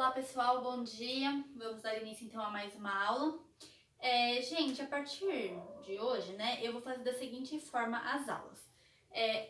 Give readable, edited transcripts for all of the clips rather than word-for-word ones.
Olá pessoal, bom dia. Vamos dar início então a mais uma aula. Gente, a partir de hoje, né, eu vou fazer da seguinte forma as aulas.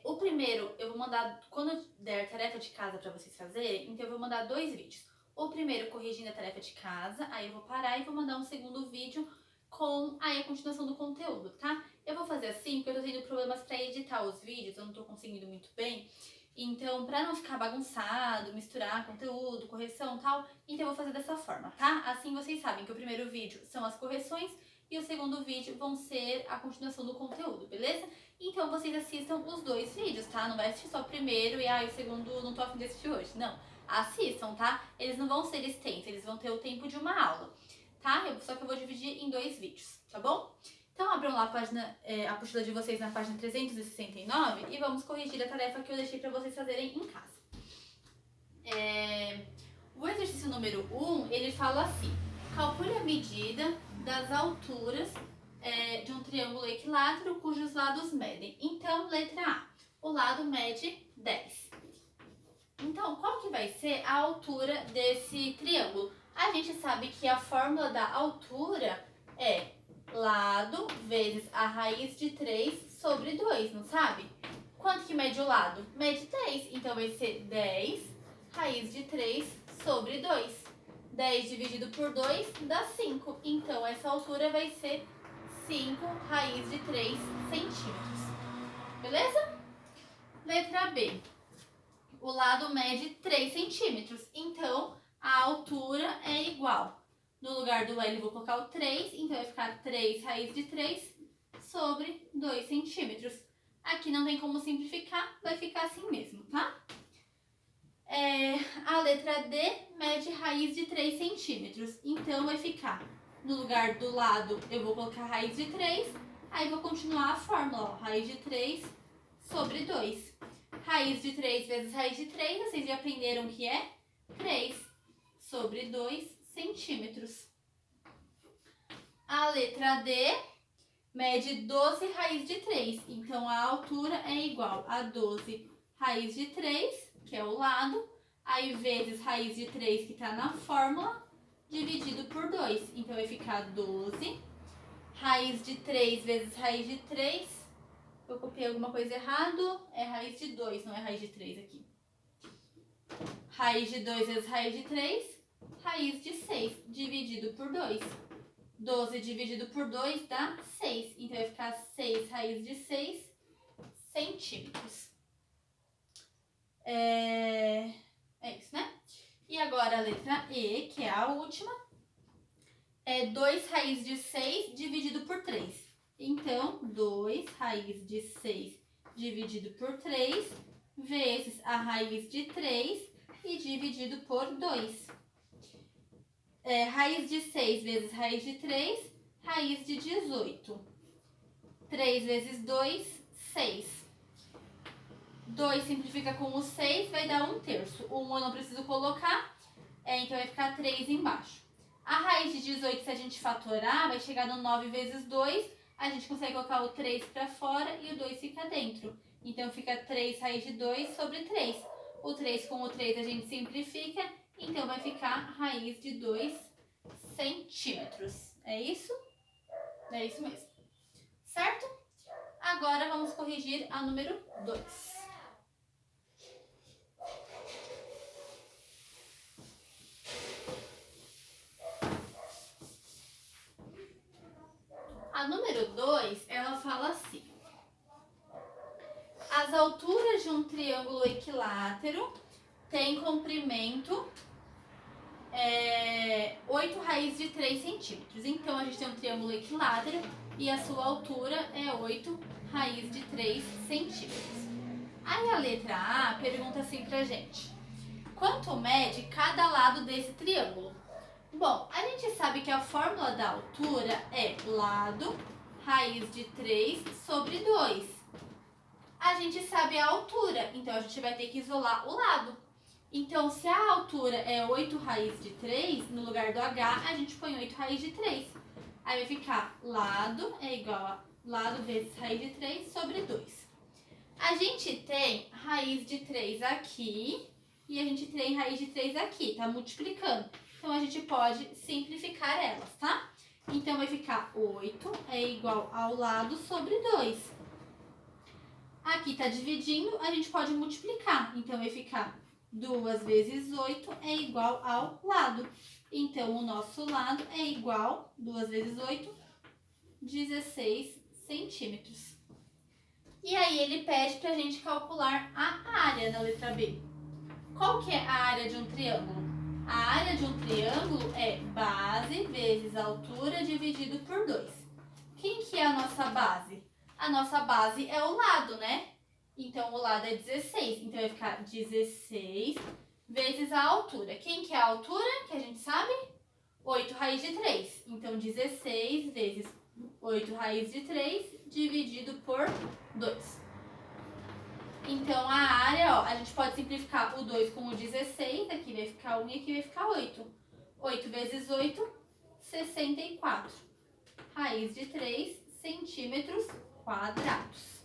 O primeiro, eu vou mandar, quando eu der tarefa de casa para vocês fazerem, então eu vou mandar 2 vídeos. O primeiro corrigindo a tarefa de casa, aí eu vou parar e vou mandar um segundo vídeo com aí a continuação do conteúdo, tá? Eu vou fazer assim porque eu tô tendo problemas para editar os vídeos, eu não tô conseguindo muito bem. Então, pra não ficar bagunçado, misturar conteúdo, correção e tal, então eu vou fazer dessa forma, tá? Assim vocês sabem que o primeiro vídeo são as correções e o segundo vídeo vão ser a continuação do conteúdo, beleza? Então vocês assistam os 2 vídeos, tá? Não vai assistir só o primeiro e o segundo não tô a fim de assistir hoje. Não, assistam, tá? Eles não vão ser extensos, eles vão ter o tempo de uma aula, tá? Só que eu vou dividir em 2 vídeos, tá bom? Então abram lá a página, a apostila de vocês na página 369 e vamos corrigir a tarefa que eu deixei para vocês fazerem em casa. O exercício número 1, ele fala assim: calcule a medida das alturas de um triângulo equilátero cujos lados medem. Então, letra A, o lado mede 10. Então, qual que vai ser a altura desse triângulo? A gente sabe que a fórmula da altura é lado vezes a raiz de 3 sobre 2, não sabe? Quanto que mede o lado? Mede 10, então vai ser 10 raiz de 3 sobre 2. 10 dividido por 2 dá 5, então essa altura vai ser 5 raiz de 3 centímetros. Beleza? Letra B. O lado mede 3 centímetros, então a altura é igual. No lugar do L eu vou colocar o 3, então vai ficar 3 raiz de 3 sobre 2 centímetros. Aqui não tem como simplificar, vai ficar assim mesmo, tá? A letra D mede raiz de 3 centímetros, então vai ficar, no lugar do lado eu vou colocar raiz de 3, aí vou continuar a fórmula, ó, raiz de 3 sobre 2. Raiz de 3 vezes raiz de 3, vocês já aprenderam que é 3 sobre 2 centímetros. A letra D mede 12 raiz de 3, então a altura é igual a 12 raiz de 3, que é o lado, aí vezes raiz de 3 que está na fórmula, dividido por 2. Então vai ficar 12 raiz de 3 vezes raiz de 3. Eu copiei alguma coisa errado, é raiz de 2, não é raiz de 3 aqui. Raiz de 2 vezes raiz de 3, raiz de 6, dividido por 2. 12 dividido por 2 dá 6, então vai ficar 6 raiz de 6 centímetros. É isso, né? E agora a letra E, que é a última, é 2 raiz de 6 dividido por 3. Então, 2 raiz de 6 dividido por 3 vezes a raiz de 3 e dividido por 2. Raiz de 6 vezes raiz de 3, raiz de 18. 3 vezes 2, 6. 2 simplifica com o 6, vai dar 1/3. O 1 eu não preciso colocar, então vai ficar 3 embaixo. A raiz de 18, se a gente fatorar, vai chegar no 9 vezes 2, a gente consegue colocar o 3 para fora e o 2 fica dentro. Então fica 3 raiz de 2 sobre 3. O 3 com o 3 a gente simplifica, então vai ficar raiz de 2 centímetros. É isso? É isso mesmo. Certo? Agora vamos corrigir a número 2. A número 2, ela fala assim: as alturas de um triângulo equilátero têm comprimento 8 raiz de 3 centímetros. Então, a gente tem um triângulo equilátero e a sua altura é 8 raiz de 3 centímetros. Aí a letra A pergunta assim pra gente: quanto mede cada lado desse triângulo? Bom, a gente sabe que a fórmula da altura é lado raiz de 3 sobre 2. A gente sabe a altura, então a gente vai ter que isolar o lado. Então, se a altura é 8 raiz de 3, no lugar do H, a gente põe 8 raiz de 3. Aí vai ficar lado é igual a lado vezes raiz de 3 sobre 2. A gente tem raiz de 3 aqui e a gente tem raiz de 3 aqui, tá multiplicando. Então, a gente pode simplificar elas, tá? Então, vai ficar 8 é igual ao lado sobre 2. Aqui tá dividindo, a gente pode multiplicar. Então, vai ficar 2 vezes 8 é igual ao lado. Então, o nosso lado é igual, 2 vezes 8, 16 centímetros. E aí, ele pede pra gente calcular a área na letra B. Qual que é a área de um triângulo? A área de um triângulo é base vezes altura dividido por 2. Quem que é a nossa base? A nossa base é o lado, né? Então, o lado é 16. Então, vai ficar 16 vezes a altura. Quem que é a altura, que a gente sabe? 8 raiz de 3. Então, 16 vezes 8 raiz de 3 dividido por 2. Então, a área, ó, a gente pode simplificar o 2 com o 16. Aqui vai ficar 1 e aqui vai ficar 8. 8 vezes 8, 64. Raiz de 3 centímetros quadrados.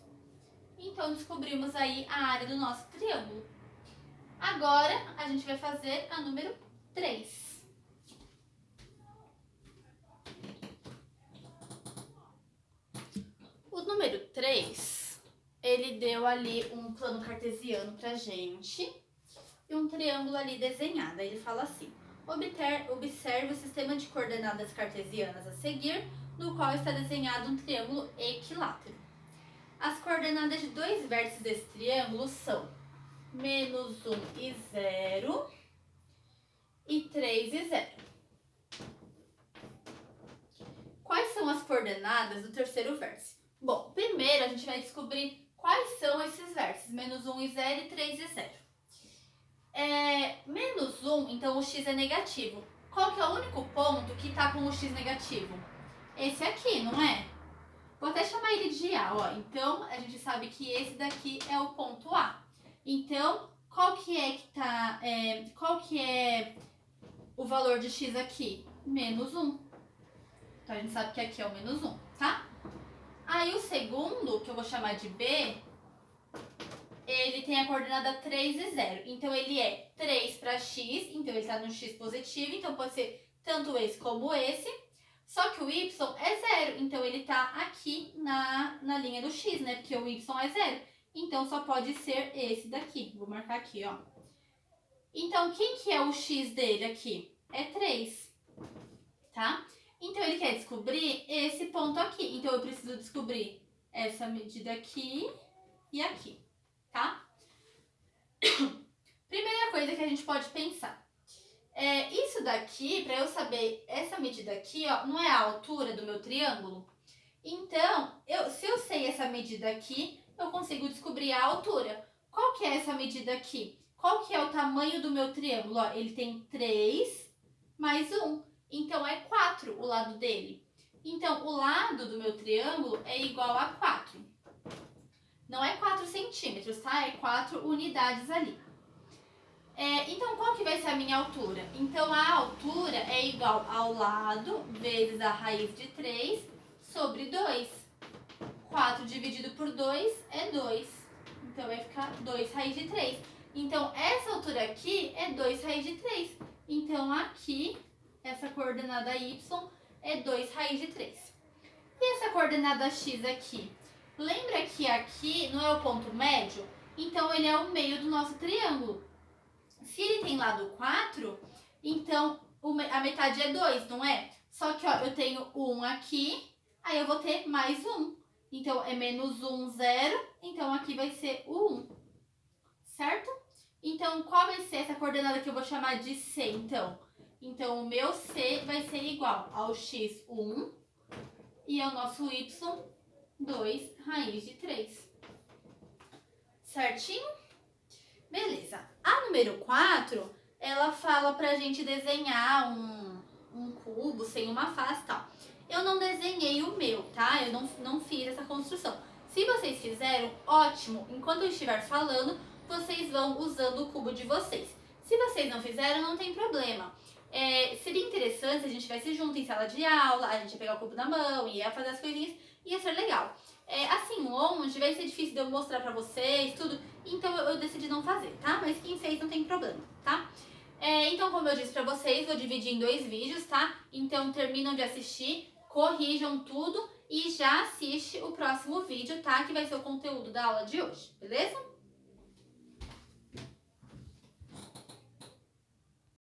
Então, descobrimos aí a área do nosso triângulo. Agora, a gente vai fazer a número 3. O número 3, ele deu ali um plano cartesiano pra gente e um triângulo ali desenhado. Aí ele fala assim: observe o sistema de coordenadas cartesianas a seguir, no qual está desenhado um triângulo equilátero. As coordenadas de dois vértices desse triângulo são -1 e 0 e 3 e 0. Quais são as coordenadas do terceiro vértice? Bom, primeiro a gente vai descobrir quais são esses vértices, -1 e 0 e 3 e 0. -1, então o x é negativo. Qual que é o único ponto que está com o x negativo? Esse aqui, não é? Vou até chamar ele de A, ó. Então, a gente sabe que esse daqui é o ponto A. Então, qual que é o valor de x aqui? -1. Então, a gente sabe que aqui é o -1, tá? Aí, o segundo, que eu vou chamar de B, ele tem a coordenada 3 e 0. Então, ele é 3 para x, então ele está no x positivo, então pode ser tanto esse como esse. Só que o y é 0, então ele está aqui na linha do x, né? Porque o y é 0. Então, só pode ser esse daqui. Vou marcar aqui, ó. Então, quem que é o x dele aqui? É 3, tá? Então, ele quer descobrir esse ponto aqui. Então, eu preciso descobrir essa medida aqui e aqui, tá? Primeira coisa que a gente pode pensar. Isso daqui, para eu saber essa medida aqui, ó, não é a altura do meu triângulo? Então, se eu sei essa medida aqui, eu consigo descobrir a altura. Qual que é essa medida aqui? Qual que é o tamanho do meu triângulo? Ó, ele tem 3 mais 1. Então, é 4 o lado dele. Então, o lado do meu triângulo é igual a 4. Não é 4 centímetros, tá? É 4 unidades ali. Então, qual que vai ser a minha altura? Então, a altura é igual ao lado vezes a raiz de 3 sobre 2. 4 dividido por 2 é 2. Então, vai ficar 2 raiz de 3. Então, essa altura aqui é 2 raiz de 3. Então, aqui, essa coordenada y é 2 raiz de 3. E essa coordenada x aqui? Lembra que aqui não é o ponto médio? Então, ele é o meio do nosso triângulo. Se ele tem lado 4, então a metade é 2, não é? Só que, ó, eu tenho 1 aqui, aí eu vou ter mais 1. Então, é -1, 0. Então, aqui vai ser o 1. Certo? Então, qual vai ser essa coordenada que eu vou chamar de C, então? Então, o meu C vai ser igual ao x, 1, e ao nosso y, 2 raiz de 3. Certinho? Beleza. A número 4, ela fala pra gente desenhar um cubo sem uma face e tal. Eu não desenhei o meu, tá? Eu não fiz essa construção. Se vocês fizeram, ótimo. Enquanto eu estiver falando, vocês vão usando o cubo de vocês. Se vocês não fizeram, não tem problema. Seria interessante se a gente estivesse junto em sala de aula, a gente ia pegar o cubo na mão, ia fazer as coisinhas, ia ser legal. Assim, longe, vai ser difícil de eu mostrar pra vocês, tudo, então eu decidi não fazer, tá? Mas quem fez não tem problema, tá? Então, como eu disse pra vocês, vou dividir em 2 vídeos, tá? Então, terminam de assistir, corrijam tudo e já assiste o próximo vídeo, tá? Que vai ser o conteúdo da aula de hoje, beleza?